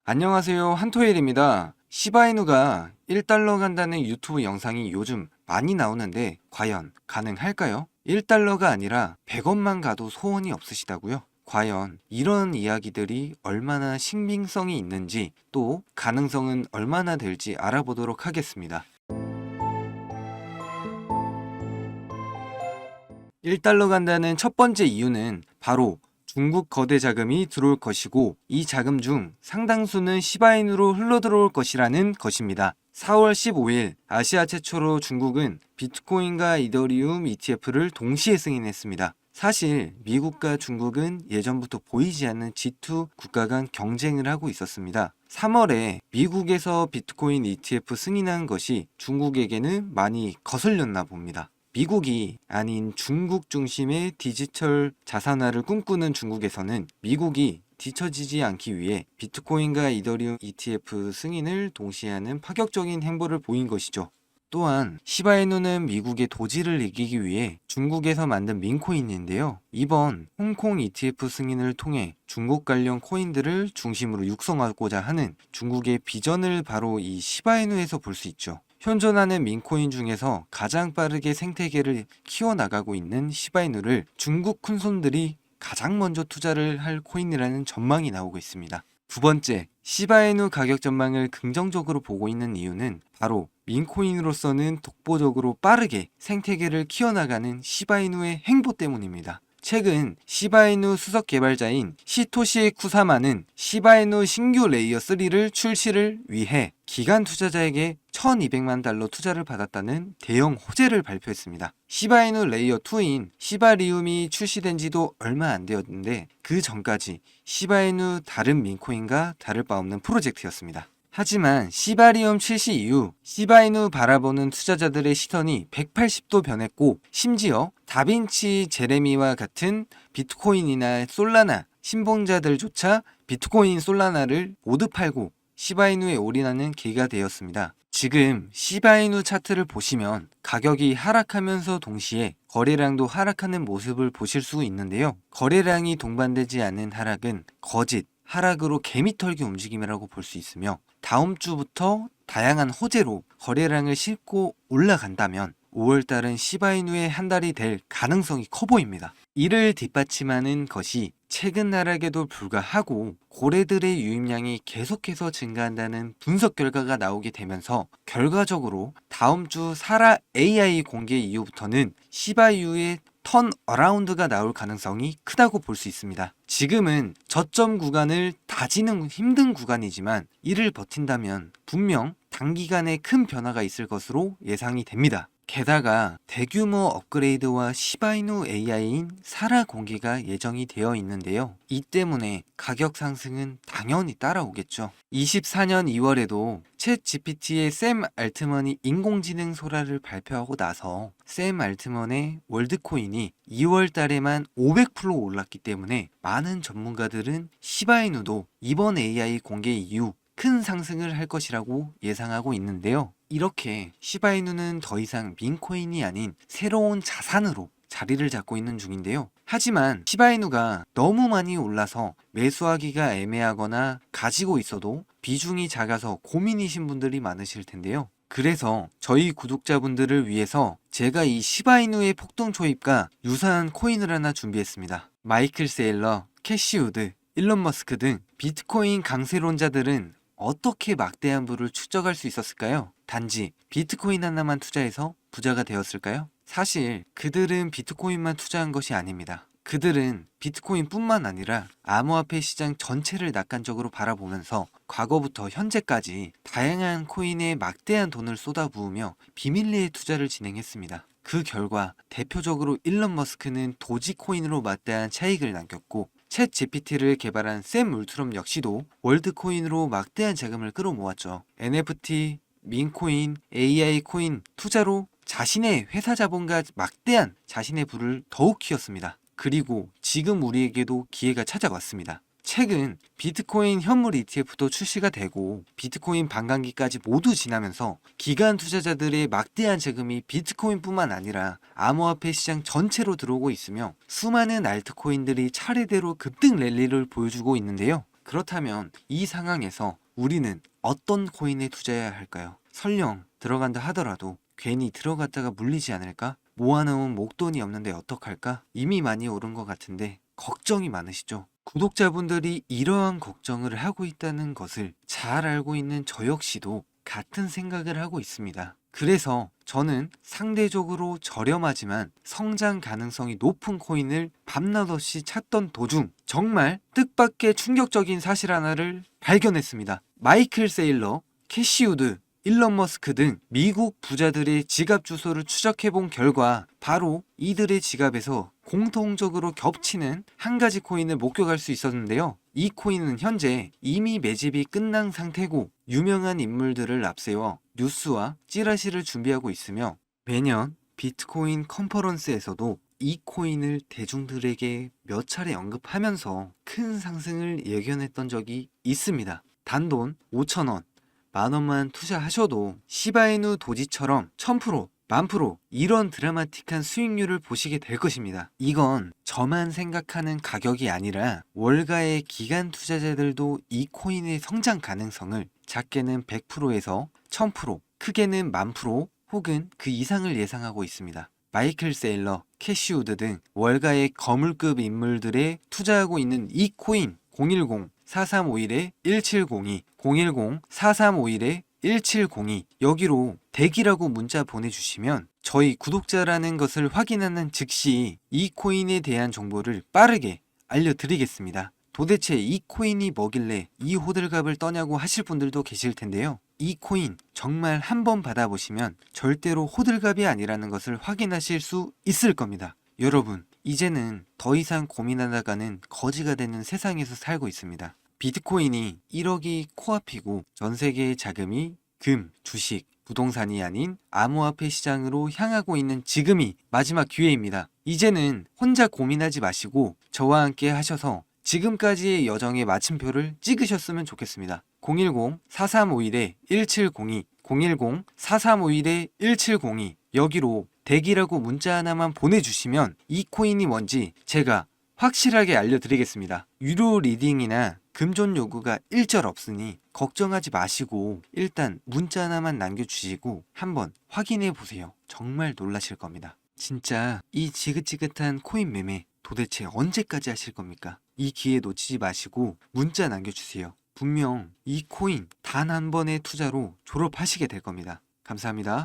안녕하세요. 한토일입니다. 시바이누가 1달러 간다는 유튜브 영상이 요즘 많이 나오는데 과연 가능할까요? 1달러가 아니라 100원만 가도 소원이 없으시다고요? 과연 이런 이야기들이 얼마나 신빙성이 있는지 또 가능성은 얼마나 될지 알아보도록 하겠습니다. 1달러 간다는 첫 번째 이유는 바로 중국 거대 자금이 들어올 것이고 이 자금 중 상당수는 시바인으로 흘러들어올 것이라는 것입니다. 4월 15일 아시아 최초로 중국은 비트코인과 이더리움 ETF를 동시에 승인했습니다. 사실 미국과 중국은 예전부터 보이지 않는 G2 국가 간 경쟁을 하고 있었습니다. 3월에 미국에서 비트코인 ETF 승인한 것이 중국에게는 많이 거슬렸나 봅니다. 미국이 아닌 중국 중심의 디지털 자산화를 꿈꾸는 중국에서는 미국이 뒤처지지 않기 위해 비트코인과 이더리움 ETF 승인을 동시에 하는 파격적인 행보를 보인 것이죠. 또한 시바이누는 미국의 도지를 이기기 위해 중국에서 만든 민코인인데요. 이번 홍콩 ETF 승인을 통해 중국 관련 코인들을 중심으로 육성하고자 하는 중국의 비전을 바로 이 시바이누에서 볼 수 있죠. 현존하는 민코인 중에서 가장 빠르게 생태계를 키워나가고 있는 시바이누를 중국 큰손들이 가장 먼저 투자를 할 코인이라는 전망이 나오고 있습니다. 두 번째, 시바이누 가격 전망을 긍정적으로 보고 있는 이유는 바로 민코인으로서는 독보적으로 빠르게 생태계를 키워나가는 시바이누의 행보 때문입니다. 최근 시바이누 수석 개발자인 시토시 쿠사마는 시바이누 신규 레이어 3를 출시를 위해 기관 투자자에게 1200만 달러 투자를 받았다는 대형 호재를 발표했습니다. 시바이누 레이어 2인 시바리움이 출시된 지도 얼마 안 되었는데 그 전까지 시바이누 다른 민코인과 다를 바 없는 프로젝트였습니다. 하지만 시바리움 출시 이후 시바이누 바라보는 투자자들의 시선이 180도 변했고 심지어 다빈치 제레미와 같은 비트코인이나 솔라나 신봉자들조차 비트코인 솔라나를 모두 팔고 시바이누에 올인하는 계기가 되었습니다. 지금 시바이누 차트를 보시면 가격이 하락하면서 동시에 거래량도 하락하는 모습을 보실 수 있는데요. 거래량이 동반되지 않은 하락은 거짓, 하락으로 개미털기 움직임이라고 볼 수 있으며 다음 주부터 다양한 호재로 거래량을 싣고 올라간다면 5월달은 시바이누의 한 달이 될 가능성이 커 보입니다. 이를 뒷받침하는 것이 최근 하락에도 불구하고 고래들의 유입량이 계속해서 증가한다는 분석 결과가 나오게 되면서 결과적으로 다음 주 사라 AI 공개 이후부터는 시바이누의 턴 어라운드가 나올 가능성이 크다고 볼 수 있습니다. 지금은 저점 구간을 다지는 힘든 구간이지만 이를 버틴다면 분명 단기간에 큰 변화가 있을 것으로 예상이 됩니다. 게다가 대규모 업그레이드와 시바이누 AI인 사라 공개가 예정이 되어 있는데요. 이 때문에 가격 상승은 당연히 따라오겠죠. 24년 2월에도 챗 GPT의 샘 알트먼이 인공지능 소라를 발표하고 나서 샘 알트먼의 월드코인이 2월 달에만 500% 올랐기 때문에 많은 전문가들은 시바이누도 이번 AI 공개 이후 큰 상승을 할 것이라고 예상하고 있는데요. 이렇게 시바이누는 더 이상 민코인이 아닌 새로운 자산으로 자리를 잡고 있는 중인데요. 하지만 시바이누가 너무 많이 올라서 매수하기가 애매하거나 가지고 있어도 비중이 작아서 고민이신 분들이 많으실 텐데요. 그래서 저희 구독자분들을 위해서 제가 이 시바이누의 폭등 초입과 유사한 코인을 하나 준비했습니다. 마이클 세일러, 캐시우드, 일론 머스크 등 비트코인 강세론자들은 어떻게 막대한 부를 축적할 수 있었을까요? 단지 비트코인 하나만 투자해서 부자가 되었을까요? 사실 그들은 비트코인만 투자한 것이 아닙니다. 그들은 비트코인뿐만 아니라 암호화폐 시장 전체를 낙관적으로 바라보면서 과거부터 현재까지 다양한 코인에 막대한 돈을 쏟아부으며 비밀리에 투자를 진행했습니다. 그 결과 대표적으로 일론 머스크는 도지코인으로 막대한 차익을 남겼고 챗 GPT를 개발한 샘 울트럼 역시도 월드코인으로 막대한 자금을 끌어모았죠. NFT, 민코인, AI 코인 투자로 자신의 회사 자본과 막대한 자신의 부를 더욱 키웠습니다. 그리고 지금 우리에게도 기회가 찾아왔습니다. 최근 비트코인 현물 ETF도 출시가 되고 비트코인 반감기까지 모두 지나면서 기관 투자자들의 막대한 자금이 비트코인뿐만 아니라 암호화폐 시장 전체로 들어오고 있으며 수많은 알트코인들이 차례대로 급등 랠리를 보여주고 있는데요. 그렇다면 이 상황에서 우리는 어떤 코인에 투자해야 할까요? 설령 들어간다 하더라도 괜히 들어갔다가 물리지 않을까? 모아놓은 목돈이 없는데 어떡할까? 이미 많이 오른 것 같은데 걱정이 많으시죠? 구독자분들이 이러한 걱정을 하고 있다는 것을 잘 알고 있는 저 역시도 같은 생각을 하고 있습니다. 그래서 저는 상대적으로 저렴하지만 성장 가능성이 높은 코인을 밤낮 없이 찾던 도중 정말 뜻밖의 충격적인 사실 하나를 발견했습니다. 마이클 세일러, 캐시우드, 일론 머스크 등 미국 부자들의 지갑 주소를 추적해본 결과 바로 이들의 지갑에서 공통적으로 겹치는 한 가지 코인을 목격할 수 있었는데요. 이 코인은 현재 이미 매집이 끝난 상태고 유명한 인물들을 앞세워 뉴스와 찌라시를 준비하고 있으며 매년 비트코인 컨퍼런스에서도 이 코인을 대중들에게 몇 차례 언급하면서 큰 상승을 예견했던 적이 있습니다. 단돈 5,000원, 만원만 투자하셔도 시바이누 도지처럼 1000%, 10,000% 이런 드라마틱한 수익률을 보시게 될 것입니다. 이건 저만 생각하는 가격이 아니라 월가의 기관 투자자들도 이 코인의 성장 가능성을 작게는 100%에서 1000%, 크게는 10,000% 혹은 그 이상을 예상하고 있습니다. 마이클 세일러, 캐시우드 등 월가의 거물급 인물들에 투자하고 있는 이 코인 010-4351-1702, 010-4351-1702 여기로 대기라고 문자 보내주시면 저희 구독자라는 것을 확인하는 즉시 이 코인에 대한 정보를 빠르게 알려드리겠습니다. 도대체 이 코인이 뭐길래 이 호들갑을 떠냐고 하실 분들도 계실 텐데요. 이 코인 정말 한번 받아보시면 절대로 호들갑이 아니라는 것을 확인하실 수 있을 겁니다. 여러분, 이제는 더 이상 고민하다가는 거지가 되는 세상에서 살고 있습니다. 비트코인이 1억이 코앞이고 전 세계의 자금이 금, 주식, 부동산이 아닌 암호화폐 시장으로 향하고 있는 지금이 마지막 기회입니다. 이제는 혼자 고민하지 마시고 저와 함께 하셔서 지금까지의 여정의 마침표를 찍으셨으면 좋겠습니다. 010-4351-1702, 010-4351-1702 여기로 대기라고 문자 하나만 보내주시면 이 코인이 뭔지 제가 확실하게 알려드리겠습니다. 유료 리딩이나 금전 요구가 일절 없으니 걱정하지 마시고 일단 문자 하나만 남겨주시고 한번 확인해 보세요. 정말 놀라실 겁니다. 진짜 이 지긋지긋한 코인 매매 도대체 언제까지 하실 겁니까? 이 기회 놓치지 마시고 문자 남겨주세요. 분명 이 코인 단 한 번의 투자로 졸업하시게 될 겁니다. 감사합니다.